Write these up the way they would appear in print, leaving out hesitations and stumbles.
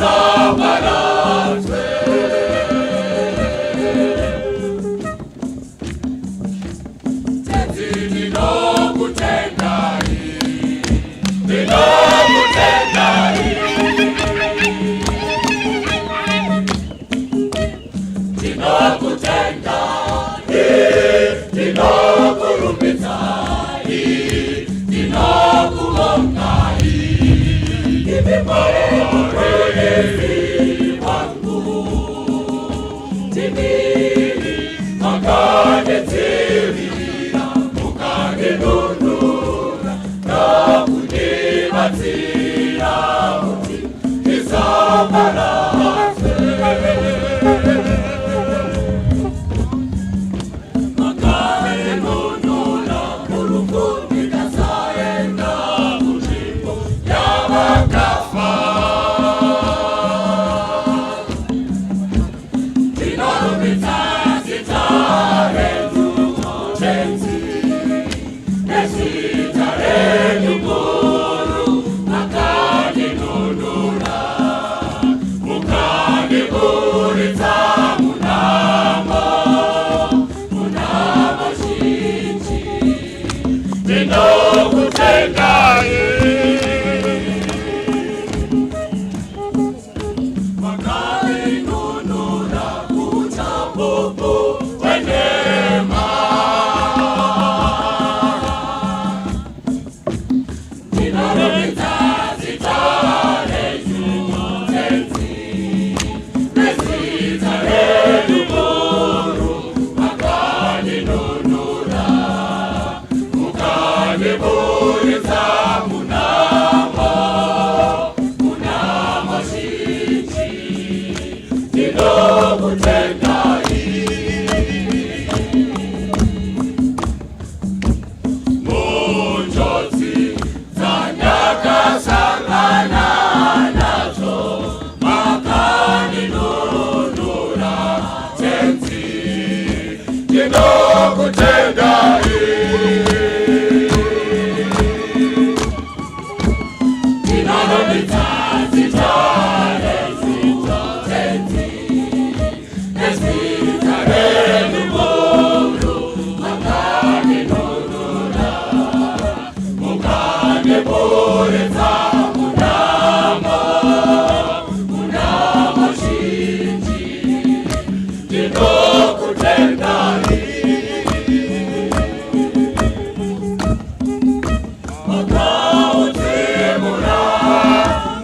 isambarazwe. Tenzi ninokutendai, ninokutendai, ninokutendai, ninokurumbizai, ninokuombai. Hivi Mwokozi wangu, timili makanyetirira, mukanenunura na kunibatsira kuti isambarazwe. Makanenunura murukundo ndasaenda kunzvimbo yavakafa. Ndinorumbidza zita renyu Tenzi, nezita renyu guru, makandinunura, mukandiburitsa munamo, munamo zhinji. Ndinokutendai, makandinunura kuchapupu wenema. Ndinorumbidza zita renyu Tenzi, nezita renyu guru, makandinunura, mukandiburitsa munamo, munamo zhinji. Ndinokutendai, munjodzi dzandakasangana nadzo, makandinunura Tenzi. Ndinokutendai, ndinorumbidza zita renyu Tenzi, nezita renyu guru, makandinunura, mukandiburitsa munamo, munamo zhinji. Ndinokutendai, makaudzimura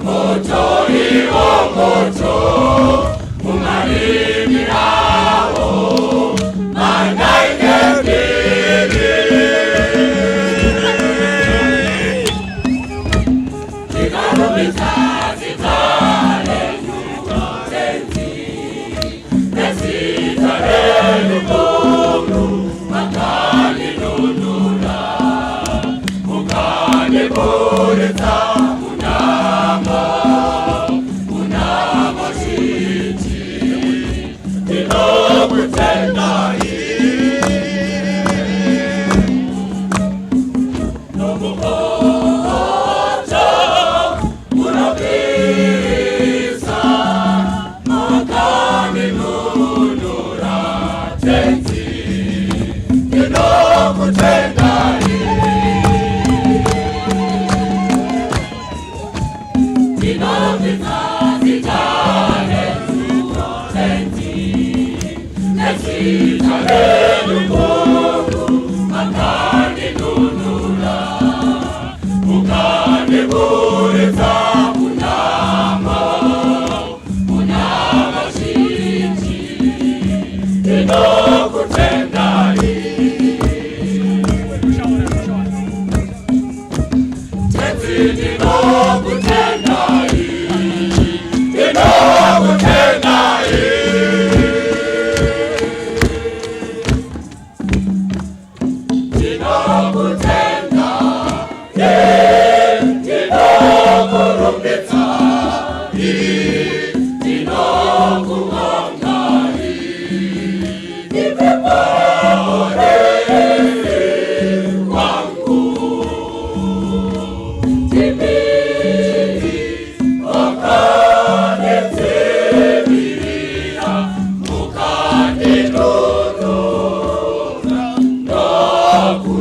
moto iwo moto, mumarimi avo mandaingebiri. Ndinorumbidza zita renyu Tenzi, nezita renyu guru, makandinunura, mukandiburitsa munamo, munamo zhinji. Ndinokutendai, nomukoto unobvisa, makandinunura Tenzi. Ndinokutendai, ndinorumbidza zita renyu Tenzi, nezita renyu guru, makandinunura, mukandiburitsa munamo, munamo zhinji. Ndinokutendai, Tenzi. Ndinokutendai, ndinokutendai, ndinokutendai, ndinokutendai. wa